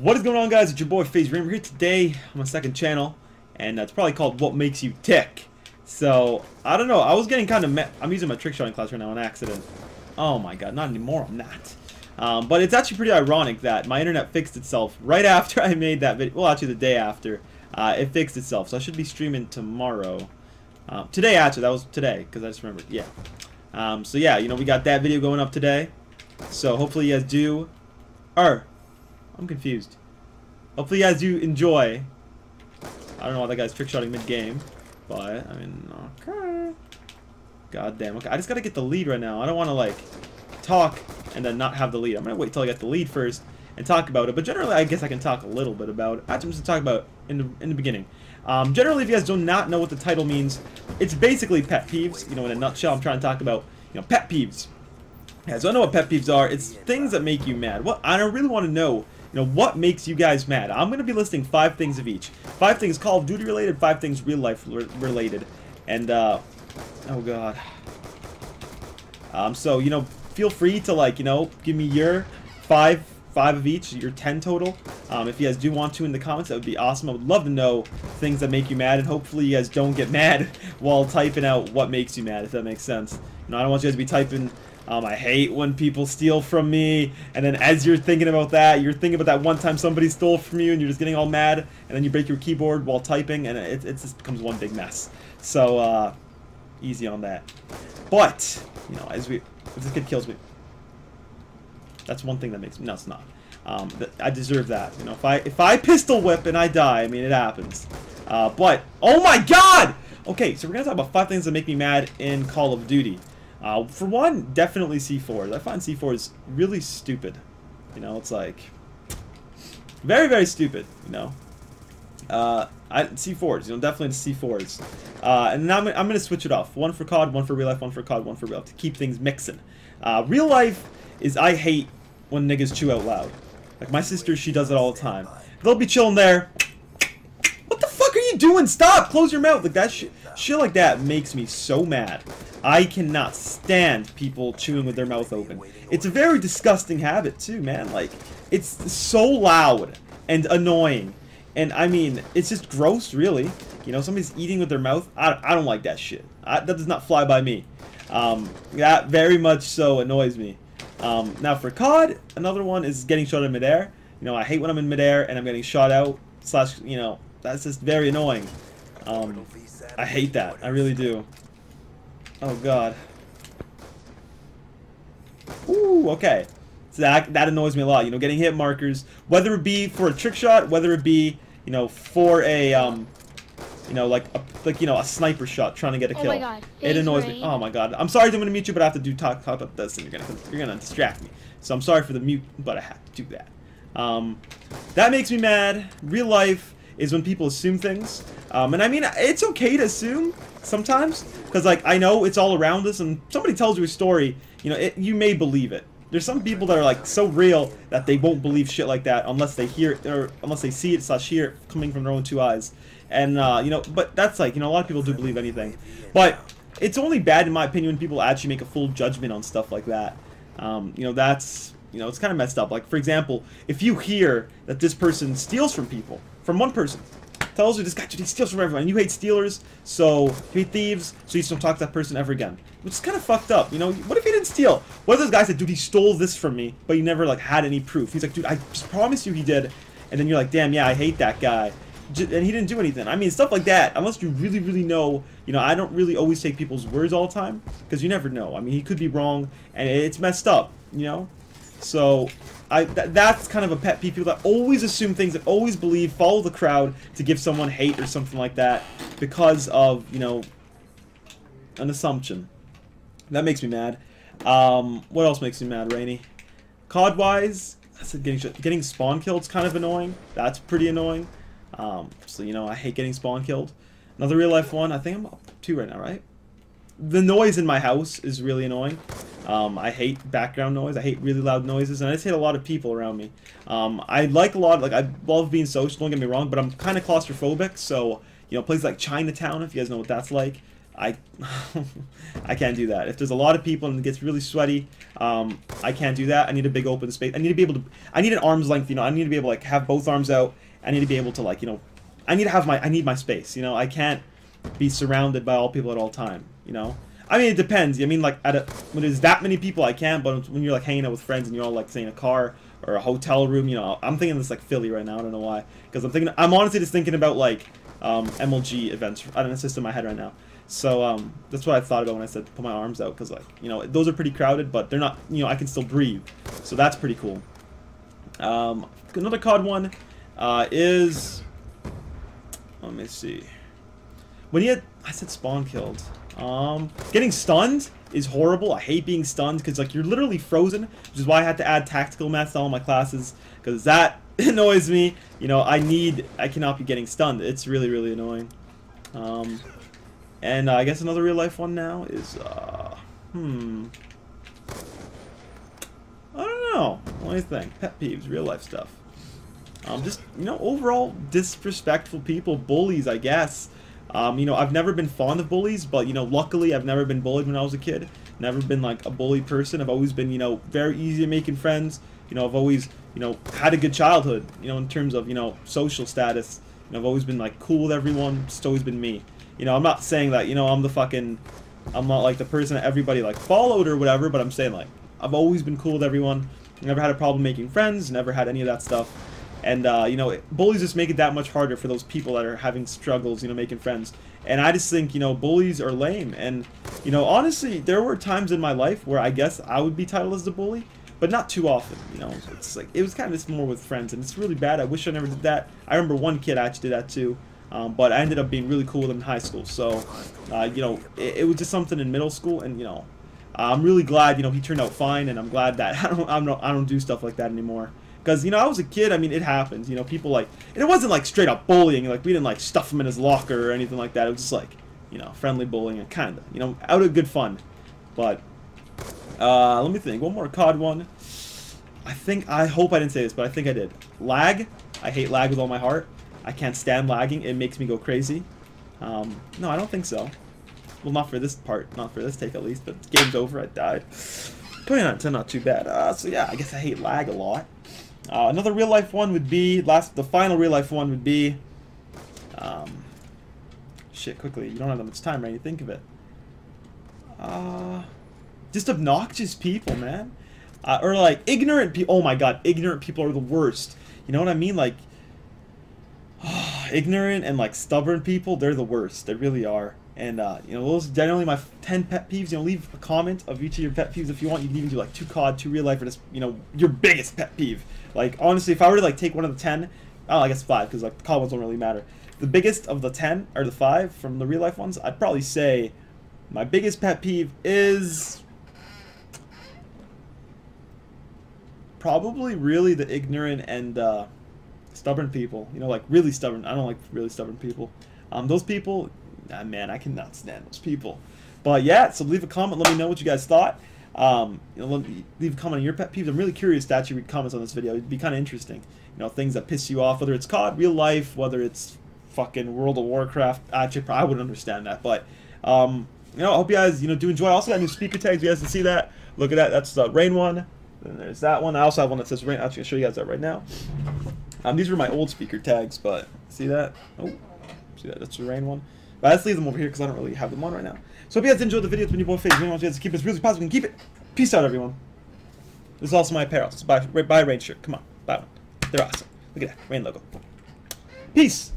What is going on, guys? It's your boy FaZe Rain. We're here today on my second channel, and it's probably called What Makes You Tick. So, I don't know. I was getting kind of I'm using my trick shotting class right now on accident. Oh my god, not anymore. I'm not. But it's actually pretty ironic that my internet fixed itself right after I made that video. Well, actually the day after. It fixed itself. So I should be streaming tomorrow. Today, actually. That was today, because I just remembered. Yeah. So yeah, you know, we got that video going up today. So hopefully you guys do. I'm confused. Hopefully you guys do enjoy. I don't know why that guy's trick-shotting mid-game. But, I mean, okay. God damn. Okay, I just gotta get the lead right now. I don't want to, like, talk and then not have the lead. I'm gonna wait till I get the lead first and talk about it. But generally, I guess I can talk a little bit about it. I'm just gonna talk about it in the beginning. Generally, if you guys do not know what the title means, it's basically pet peeves. You know, in a nutshell, I'm trying to talk about, you know, pet peeves. Yeah, so I know what pet peeves are. It's things that make you mad. What I don't really want to know, you know, what makes you guys mad. I'm going to be listing 5 things of each. 5 things Call of Duty related, 5 things real life related. And, oh god. So, you know, feel free to, like, you know, give me your 5 of each, your 10 total. If you guys do want to in the comments, that would be awesome. I would love to know things that make you mad, and hopefully you guys don't get mad while typing out what makes you mad, if that makes sense. You know, I don't want you guys to be typing, I hate when people steal from me, and then as you're thinking about that, you're thinking about that one time somebody stole from you, and you're just getting all mad, and then you break your keyboard while typing, and it just becomes one big mess. So, easy on that. But, you know, if this kid kills me, that's one thing that makes me, no, it's not. I deserve that. You know, if I pistol whip and I die, I mean, it happens. But, oh my god! Okay, so we're gonna talk about 5 things that make me mad in Call of Duty. For one, definitely C4s. I find C4s really stupid. You know, it's like very, very stupid. You know, C4s. You know, definitely the C4s. And now I'm gonna switch it off. One for COD, one for real life, one for COD, one for real life to keep things mixing. Real life is I hate when niggas chew out loud. Like my sister, she does it all the time. They'll be chilling there. What the fuck are you doing? Stop! Close your mouth. Like that shit like that makes me so mad. I cannot stand people chewing with their mouth open. It's a very disgusting habit too, man. Like, it's so loud and annoying. And I mean, it's just gross, really. You know, somebody's eating with their mouth. I don't like that shit. That does not fly by me. That very much so annoys me. Now for COD, another one is getting shot in midair. You know, I hate when I'm in midair and I'm getting shot out. Slash, you know, that's just very annoying. I hate that. I really do. Oh god. Ooh, okay. So that annoys me a lot. You know, getting hit markers, whether it be for a trick shot, whether it be, you know, for a you know, like a sniper shot trying to get a kill. Oh my god. It annoys me. Oh my god. I'm sorry I'm gonna mute you, but I have to talk about this, and you're gonna distract me. So I'm sorry for the mute, but I have to do that. That makes me mad. Real life is when people assume things. And I mean, it's okay to assume sometimes, because like I know it's all around us, and somebody tells you a story, you know, you may believe it. There's some people that are like so real that they won't believe shit like that unless they hear it, or unless they see it slash hear it coming from their own 2 eyes. And you know, but that's like, you know, a lot of people do believe anything, but it's only bad in my opinion when people actually make a full judgment on stuff like that. You know, that's, you know, it's kind of messed up. Like for example, if you hear that this person steals from people, from one person, tells you this guy, he steals from everyone, and you hate stealers, so you hate thieves, so you just don't talk to that person ever again. Which is kind of fucked up, you know? What if he didn't steal? What if this guy said, dude, he stole this from me, but you never, like, had any proof? He's like, dude, I just promise you he did. And then you're like, damn, yeah, I hate that guy. And he didn't do anything. I mean, stuff like that, unless you really, really know, you know, I don't really always take people's words all the time, because you never know. I mean, he could be wrong, and it's messed up, you know? So, that's kind of a pet peeve. People that always assume things, that always believe, follow the crowd to give someone hate or something like that because of, you know, an assumption. That makes me mad. What else makes me mad, Rainy? COD-wise, I said getting spawn killed's kind of annoying. That's pretty annoying. So, you know, I hate getting spawn killed. Another real-life one, I think I'm up 2 right now, right? The noise in my house is really annoying. I hate background noise. I hate really loud noises, and I just hate a lot of people around me. I like a lot, like, I love being social, don't get me wrong, but I'm kind of claustrophobic, so, you know, places like Chinatown, if you guys know what that's like, I I can't do that. If there's a lot of people and it gets really sweaty, I can't do that. I need a big open space. I need to be able to. I need an arm's length. You know, I need to be able to like have both arms out. I need to be able to like, you know, I need to have my. I need my space. You know, I can't be surrounded by all people at all time. You know, I mean it depends. I mean like when there's that many people, I can. But when you're like hanging out with friends and you're all like say in a car or a hotel room, you know, I'm thinking this like Philly right now. I don't know why, because I'm honestly just thinking about like MLG events. I don't know, it's just in my head right now. So that's what I thought about when I said put my arms out, because like, you know, those are pretty crowded, but they're not, you know, I can still breathe. So that's pretty cool. Another COD one is, let me see. When you had, I said spawn killed. Getting stunned is horrible. I hate being stunned because like you're literally frozen, which is why I had to add tactical math to all my classes, because that annoys me. You know, I cannot be getting stunned. It's really, really annoying. And I guess another real life one now is, I don't know. What do you think? Pet peeves, real life stuff. Just, you know, overall disrespectful people, bullies, I guess. You know, I've never been fond of bullies, but, you know, luckily I've never been bullied when I was a kid. Never been, like, a bully person. I've always been, you know, very easy at making friends. You know, I've always, you know, had a good childhood, you know, in terms of, you know, social status. You know, I've always been, like, cool with everyone. Just always been me. You know, I'm not saying that, you know, I'm not like the person that everybody like followed or whatever, but I'm saying like, I've always been cool with everyone. Never had a problem making friends, never had any of that stuff. And, you know, bullies just make it that much harder for those people that are having struggles, you know, making friends. And I just think, you know, bullies are lame. And, you know, honestly, there were times in my life where I guess I would be titled as a bully, but not too often, you know. It's like, it was kind of just more with friends, and it's really bad. I wish I never did that. I remember one kid actually did that too. But I ended up being really cool with him in high school. So, you know, it was just something in middle school, and you know, I'm really glad, you know, he turned out fine, and I'm glad that I don't do stuff like that anymore. Because, you know, I was a kid. I mean, it happens. You know, people like, and it wasn't like straight up bullying. Like we didn't like stuff him in his locker or anything like that. It was just like, you know, friendly bullying, and kind of, you know, out of good fun. But let me think. One more COD one. I hope I didn't say this, but I think I did. Lag. I hate lag with all my heart. I can't stand lagging. It makes me go crazy. No, I don't think so. Well, not for this part. Not for this take, at least. But the game's over. I died. 29 out of 10, not too bad. So, yeah, I guess I hate lag a lot. Another real-life one would be... The final real-life one would be... Shit, quickly. You don't have that much time, right? You think of it. Just obnoxious people, man. Or, like, ignorant people. Oh, my God. Ignorant people are the worst. You know what I mean? Like... ignorant and like stubborn people, they're the worst. They really are. And you know, those are generally my 10 pet peeves. You know, leave a comment of each of your pet peeves if you want. You can even do like 2 COD, 2 real life, or just, you know, your biggest pet peeve. Like honestly, if I were to like take one of the 10, oh, I guess 5, because like the COD ones don't really matter. The biggest of the 10 or the 5 from the real life ones, I'd probably say my biggest pet peeve is probably really the ignorant and stubborn people. You know, like really stubborn. I don't like really stubborn people. Those people, man, I cannot stand those people. But yeah, so leave a comment. Let me know what you guys thought. You know, leave a comment on your pet peeves. I'm really curious to actually read comments on this video. It'd be kind of interesting. You know, things that piss you off, whether it's COD, real life, whether it's fucking World of Warcraft. Actually, I wouldn't understand that. But you know, I hope you guys, you know, do enjoy. I also got new speaker tags. You guys can see that. Look at that. That's the rain one. Then there's that one. I also have one that says rain. I'm actually gonna show you guys that right now. These were my old speaker tags, but see that? Oh, see that? That's the rain one. But let's leave them over here because I don't really have them on right now. So if you guys enjoyed the video, it's been your boy FaZe. I want you guys to keep this really positive and keep it. Peace out, everyone. This is also my apparel. So buy a Rain shirt. Come on, buy one. They're awesome. Look at that Rain logo. Peace.